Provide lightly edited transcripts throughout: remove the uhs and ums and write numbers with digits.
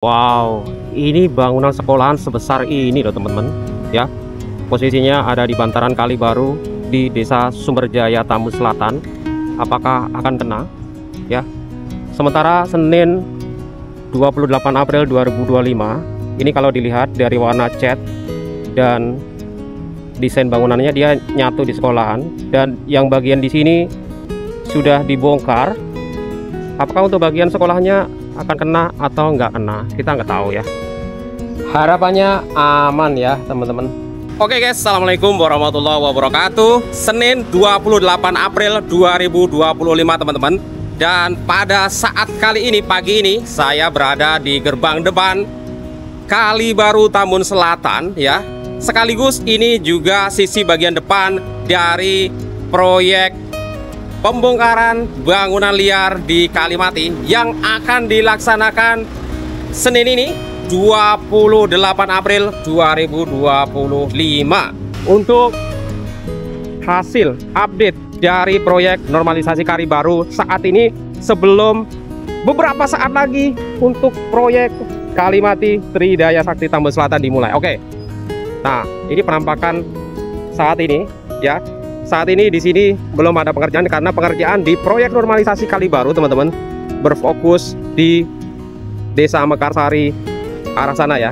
Wow, ini bangunan sekolahan sebesar ini loh teman-teman ya. Posisinya ada di bantaran Kali Baru di Desa Sumberjaya, Tambun Selatan. Apakah akan kena ya? Sementara Senin 28 April 2025 ini kalau dilihat dari warna cat dan desain bangunannya, dia nyatu di sekolahan, dan yang bagian di sini sudah dibongkar. Apakah untuk bagian sekolahnya akan kena atau nggak kena, kita nggak tahu ya. Harapannya aman ya teman-teman. Oke guys, assalamualaikum warahmatullahi wabarakatuh. Senin 28 April 2025 teman-teman. Dan pada saat kali ini, pagi ini, saya berada di gerbang depan Kali Baru Tambun Selatan ya. Sekaligus ini juga sisi bagian depan dari proyek pembongkaran bangunan liar di Kalimati yang akan dilaksanakan Senin ini 28 April 2025. Untuk hasil update dari proyek normalisasi Kali Baru saat ini, sebelum beberapa saat lagi untuk proyek Kalimati Tridaya Sakti Tambun Selatan dimulai. Oke. Nah, ini penampakan saat ini ya. Saat ini di sini belum ada pengerjaan karena pengerjaan di proyek normalisasi Kali Baru teman-teman berfokus di Desa Mekarsari arah sana ya.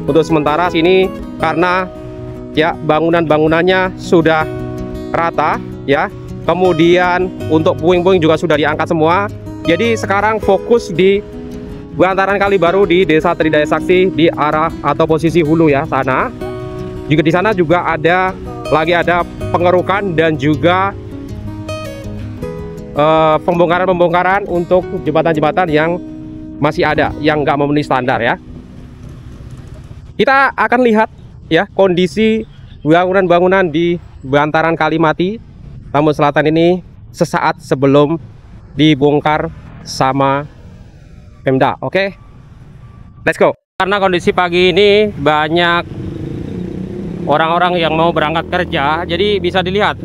Untuk sementara sini karena ya bangunan-bangunannya sudah rata ya. Kemudian untuk puing-puing juga sudah diangkat semua. Jadi sekarang fokus di bantaran Kali Baru di Desa Tridaya Sakti di arah atau posisi hulu ya sana. Juga di sana juga ada pengerukan dan juga pembongkaran untuk jembatan-jembatan yang masih ada yang nggak memenuhi standar ya. Kita akan lihat ya kondisi bangunan-bangunan di bantaran Kalimati Tambun Selatan ini sesaat sebelum dibongkar sama Pemda. Oke, let's go. Karena kondisi pagi ini banyak orang-orang yang mau berangkat kerja, jadi bisa dilihat.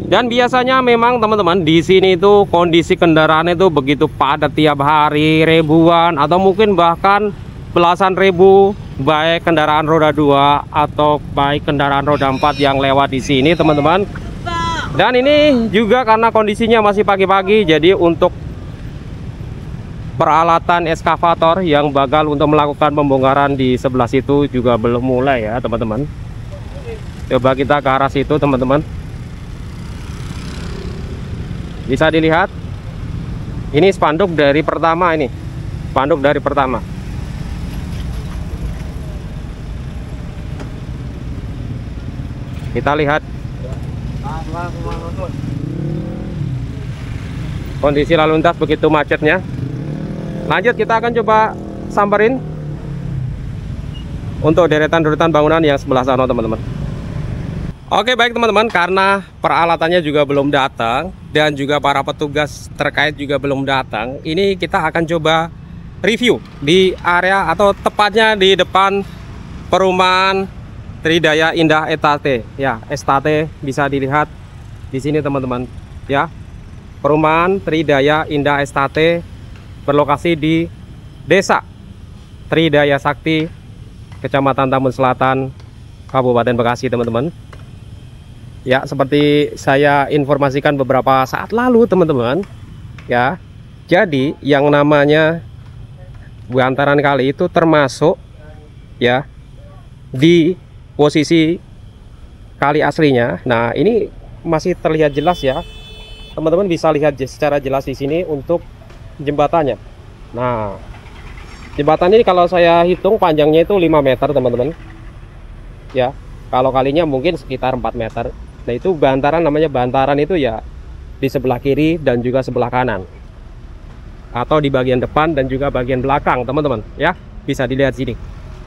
Dan biasanya memang teman-teman di sini itu kondisi kendaraan itu begitu padat tiap hari, ribuan atau mungkin bahkan belasan ribu, baik kendaraan roda 2 atau baik kendaraan roda 4 yang lewat di sini teman-teman. Dan ini juga karena kondisinya masih pagi-pagi, jadi untuk peralatan eskavator yang bakal untuk melakukan pembongkaran di sebelah situ juga belum mulai ya teman-teman. Coba kita ke arah situ teman-teman. Bisa dilihat ini spanduk dari pertama, ini spanduk dari pertama. Kita lihat kondisi lalu lintas begitu macetnya. Lanjut, kita akan coba samperin untuk deretan-deretan bangunan yang sebelah sana teman-teman. Oke baik teman-teman, karena peralatannya juga belum datang dan juga para petugas terkait juga belum datang, ini kita akan coba review di area atau tepatnya di depan perumahan Tridaya Indah Estate ya. Estate bisa dilihat di sini teman-teman ya. Perumahan Tridaya Indah Estate berlokasi di Desa Tridaya Sakti, Kecamatan Tambun Selatan, Kabupaten Bekasi teman-teman. Ya, seperti saya informasikan beberapa saat lalu teman-teman ya. Jadi yang namanya bantaran kali itu termasuk ya di posisi kali aslinya. Nah, ini masih terlihat jelas ya. Teman-teman bisa lihat secara jelas di sini untuk jembatannya. Nah, jembatan ini kalau saya hitung panjangnya itu 5 meter teman-teman ya. Kalau kalinya mungkin sekitar 4 meter. Nah, itu bantaran, namanya bantaran itu ya di sebelah kiri dan juga sebelah kanan, atau di bagian depan dan juga bagian belakang teman-teman ya. Bisa dilihat sini.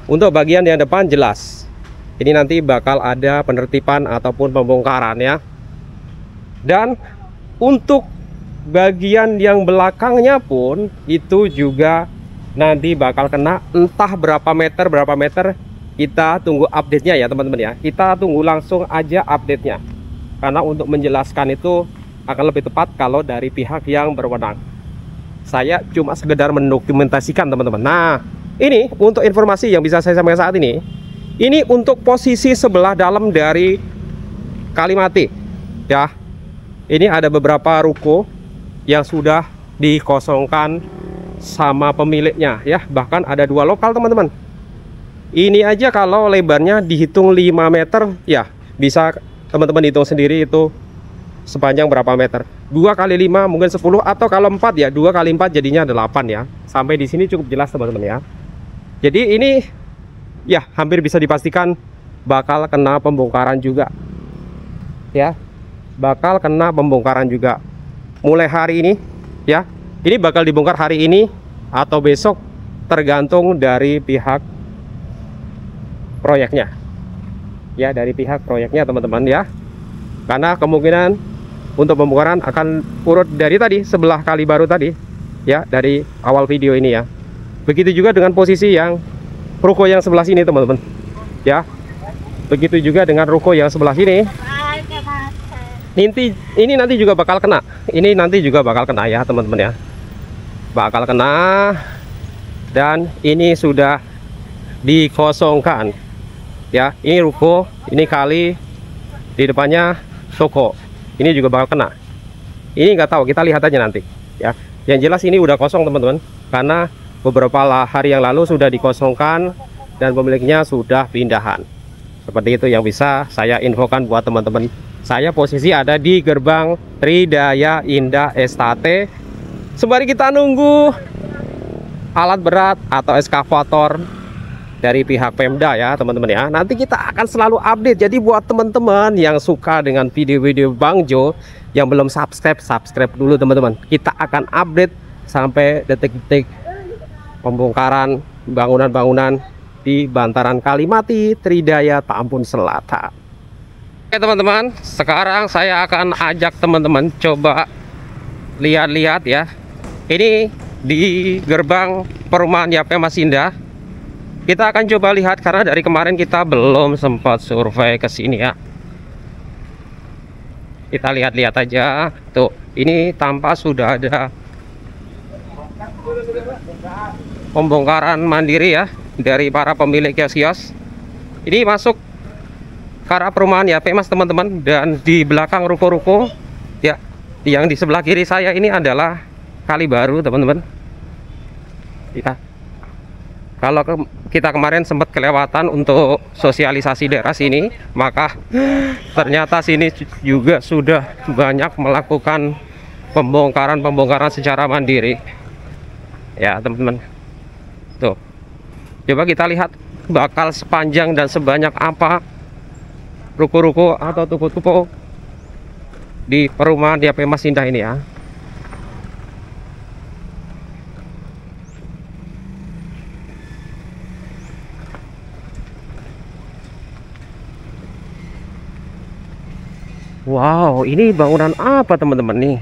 Untuk bagian yang depan jelas ini nanti bakal ada penertiban ataupun pembongkaran ya. Dan untuk bagian yang belakangnya pun itu juga nanti bakal kena entah berapa meter. Kita tunggu update-nya ya teman-teman ya. Kita tunggu langsung aja update-nya. Karena untuk menjelaskan itu akan lebih tepat kalau dari pihak yang berwenang. Saya cuma sekedar mendokumentasikan teman-teman. Nah, Ini untuk informasi yang bisa saya sampaikan saat ini untuk posisi sebelah dalam dari Kalimati ya. Ini ada beberapa ruko yang sudah dikosongkan sama pemiliknya ya, bahkan ada 2 lokal teman-teman. Ini aja kalau lebarnya dihitung 5 meter ya, bisa teman-teman hitung sendiri itu sepanjang berapa meter. 2 kali 5 mungkin 10, atau kalau 4 ya 2 kali 4 jadinya 8 ya. Sampai di sini cukup jelas teman-teman ya. Jadi ini ya hampir bisa dipastikan bakal kena pembongkaran juga ya, bakal kena pembongkaran juga mulai hari ini ya. Ini bakal dibongkar hari ini atau besok, tergantung dari pihak proyeknya ya, dari pihak proyeknya teman-teman ya. Karena kemungkinan untuk pembongkaran akan urut dari tadi sebelah kali baru tadi ya, dari awal video ini ya. Begitu juga dengan posisi yang ruko yang sebelah sini teman-teman ya. Begitu juga dengan ruko yang sebelah sini. Ini nanti juga bakal kena. Ini nanti juga bakal kena ya teman-teman ya. Bakal kena. Dan ini sudah dikosongkan ya. Ini ruko, ini kali, di depannya toko. Ini juga bakal kena. Ini nggak tahu, kita lihat aja nanti ya. Yang jelas ini udah kosong teman-teman, karena beberapa hari yang lalu sudah dikosongkan dan pemiliknya sudah pindahan. Seperti itu yang bisa saya infokan buat teman-teman. Saya posisi ada di gerbang Tridaya Indah Estate. Sembari kita nunggu alat berat atau eskavator dari pihak Pemda ya teman-teman ya. Nanti kita akan selalu update. Jadi buat teman-teman yang suka dengan video-video Bang Jo, yang belum subscribe dulu teman-teman. Kita akan update sampai detik-detik pembongkaran bangunan-bangunan di bantaran Kalimati, Tridaya, Tambun Selatan. Oke teman-teman, sekarang saya akan ajak teman-teman coba lihat-lihat ya. Ini di gerbang perumahan YP Mas Indah. Kita akan coba lihat karena dari kemarin kita belum sempat survei ke sini ya. Kita lihat-lihat aja. Tuh, ini tampak sudah ada pembongkaran mandiri ya dari para pemilik kios-kios. Ini masuk ke arah perumahan ya Mas teman-teman, dan di belakang ruko-ruko ya, yang di sebelah kiri saya ini adalah kali baru teman-teman ya. Kalau kita kemarin sempat kelewatan untuk sosialisasi daerah sini, maka ternyata sini juga sudah banyak melakukan pembongkaran secara mandiri ya teman-teman. Tuh, coba kita lihat bakal sepanjang dan sebanyak apa ruko-ruko atau toko-toko di perumahan YP Mas Indah ini ya. Wow, ini bangunan apa teman-teman nih?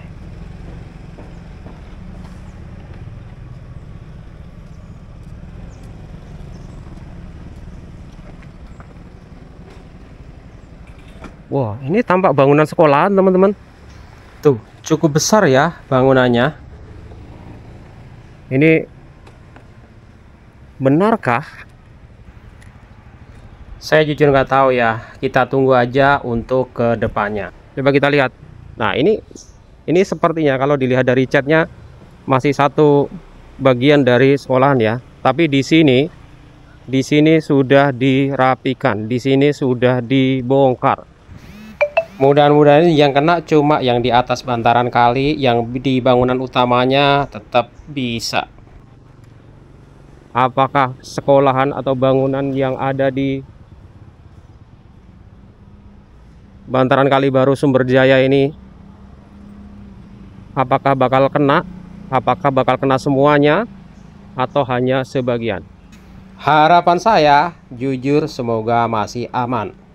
Wah, ini tampak bangunan sekolahan teman-teman. Tuh, cukup besar ya bangunannya. Ini benarkah? Saya jujur nggak tahu ya. Kita tunggu aja untuk ke depannya. Coba kita lihat. Nah, ini sepertinya kalau dilihat dari catnya masih satu bagian dari sekolahan ya. Tapi di sini sudah dirapikan, di sini sudah dibongkar. Mudah-mudahan yang kena cuma yang di atas bantaran kali, yang di bangunan utamanya tetap bisa. Apakah sekolahan atau bangunan yang ada di bantaran kali baru Sumberjaya ini, apakah bakal kena? Apakah bakal kena semuanya atau hanya sebagian? Harapan saya jujur semoga masih aman.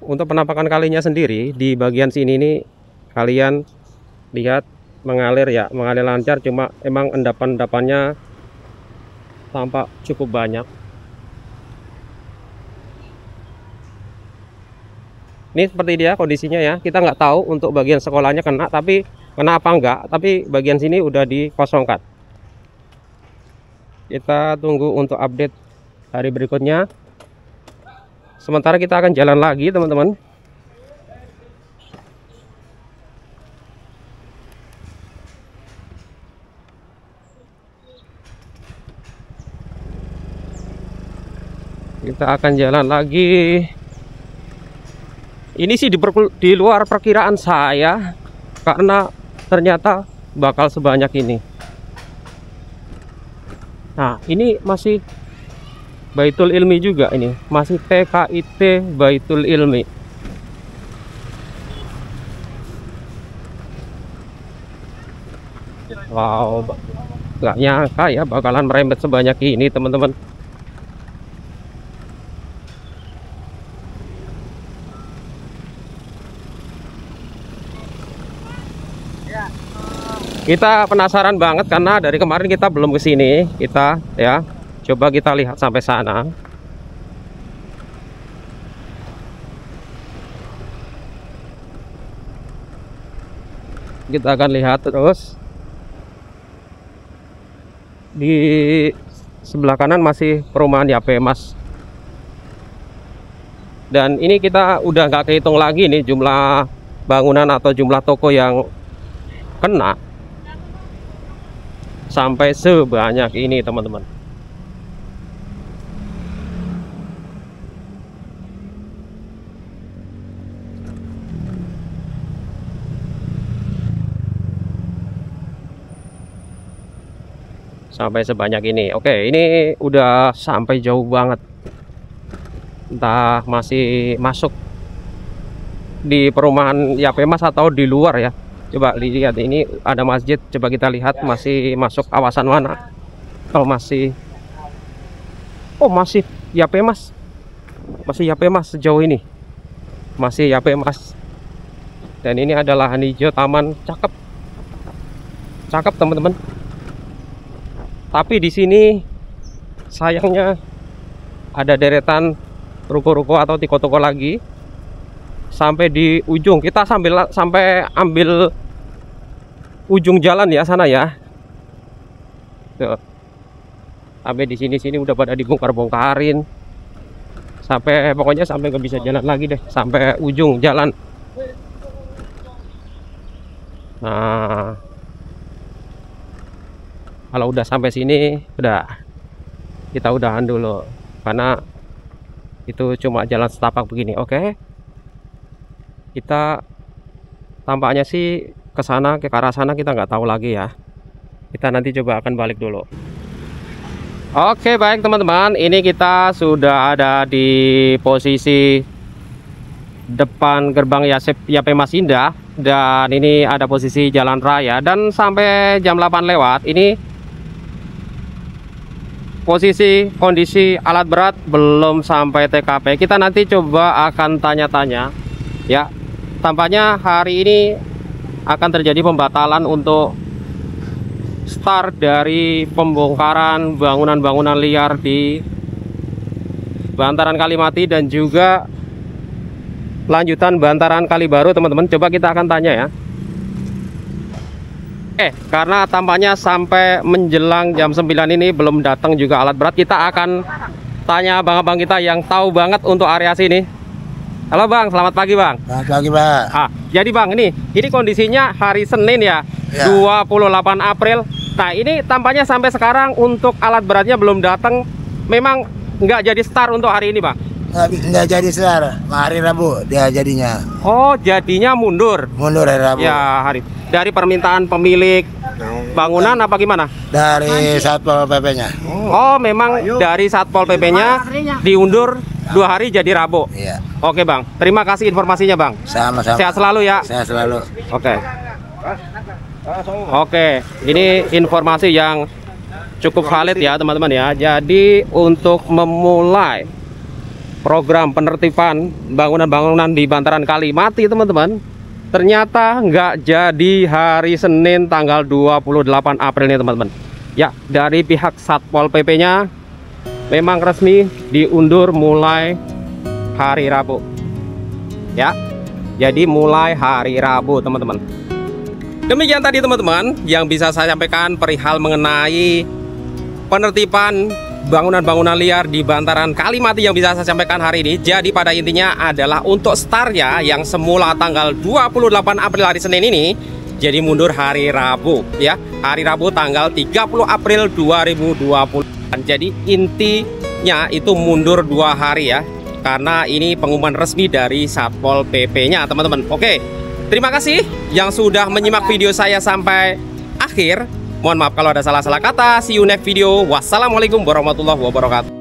Untuk penampakan kalinya sendiri di bagian sini nih, kalian lihat mengalir ya, mengalir lancar, cuma emang endapan-endapannya tampak cukup banyak. Ini seperti dia kondisinya ya. Kita nggak tahu untuk bagian sekolahnya kena, tapi kena apa enggak, tapi bagian sini udah dikosongkan. Kita tunggu untuk update hari berikutnya. Sementara kita akan jalan lagi teman-teman. Kita akan jalan lagi. Ini sih di luar perkiraan saya, karena ternyata bakal sebanyak ini. Nah, ini masih Baitul Ilmi juga ini. Masih TKIT Baitul Ilmi. Wow, nggak nyangka ya bakalan merembet sebanyak ini teman-teman. Kita penasaran banget karena dari kemarin kita belum ke sini. Kita ya coba kita lihat sampai sana. Kita akan lihat terus. Di sebelah kanan masih perumahan Yapemas. Dan ini kita udah nggak kehitung lagi nih jumlah bangunan atau jumlah toko yang kena sampai sebanyak ini teman-teman. Sampai sebanyak ini. Oke, ini udah sampai jauh banget. Entah masih masuk di perumahan Yapemas atau di luar ya. Coba lihat, ini ada masjid. Coba kita lihat masih masuk kawasan mana. Kalau masih, oh masih Yapemas, masih Yapemas sejauh ini, masih Yapemas. Dan ini adalah lahan hijau, taman, cakep, cakep teman-teman. Tapi di sini sayangnya ada deretan ruko-ruko atau toko-toko lagi. Sampai di ujung, kita sampai ambil ujung jalan ya sana ya. Tuh. Sampai di sini udah pada dibongkar-bongkarin. Sampai pokoknya sampai nggak bisa jalan lagi deh, sampai ujung jalan. Nah, kalau udah sampai sini udah kita udahan dulu karena itu cuma jalan setapak begini. Oke. Kita tampaknya sih ke sana, ke arah sana kita nggak tahu lagi ya. Kita nanti coba akan balik dulu. Oke, baik teman-teman, ini kita sudah ada di posisi depan gerbang Yapemas Indah. Dan ini ada posisi jalan raya. Dan sampai jam 8 lewat ini posisi kondisi alat berat belum sampai TKP. Kita nanti coba akan tanya-tanya ya. Tampaknya hari ini akan terjadi pembatalan untuk start dari pembongkaran bangunan-bangunan liar di bantaran Kalimati dan juga lanjutan bantaran Kalibaru teman-teman. Coba kita akan tanya ya. Karena tampaknya sampai menjelang jam 9 ini belum datang juga alat berat, kita akan tanya abang-abang kita yang tahu banget untuk area sini. Halo Bang, selamat pagi Bang. Selamat pagi Pak. Jadi Bang, ini kondisinya hari Senin ya, 28 April. Nah ini tampaknya sampai sekarang untuk alat beratnya belum datang. Memang nggak jadi start untuk hari ini Bang? Nggak jadi start, hari Rabu dia jadinya. Oh, jadinya mundur? Mundur hari Rabu. Ya, dari permintaan pemilik bangunan apa gimana? Dari Satpol PP-nya. Oh, memang dari Satpol PP-nya diundur 2 hari jadi Rabu. Iya. Oke Bang, terima kasih informasinya Bang. Sama-sama. Sehat selalu ya. Sehat selalu. Oke, ini informasi yang cukup valid ya teman-teman ya. Jadi untuk memulai program penertiban bangunan-bangunan di bantaran Kalimati teman-teman, ternyata nggak jadi hari Senin tanggal 28 April ini teman-teman ya. Dari pihak Satpol PP-nya memang resmi diundur mulai hari Rabu ya. Jadi mulai hari Rabu teman-teman. Demikian tadi teman-teman yang bisa saya sampaikan perihal mengenai penertiban bangunan-bangunan liar di bantaran Kalimati yang bisa saya sampaikan hari ini. Jadi pada intinya adalah untuk startnya yang semula tanggal 28 April hari Senin ini, jadi mundur hari Rabu ya. Hari Rabu tanggal 30 April 2020. Jadi intinya itu mundur 2 hari ya. Karena ini pengumuman resmi dari Satpol PP-nya teman-teman. Oke, terima kasih yang sudah menyimak video saya sampai akhir. Mohon maaf kalau ada salah-salah kata. See you next video. Wassalamualaikum warahmatullahi wabarakatuh.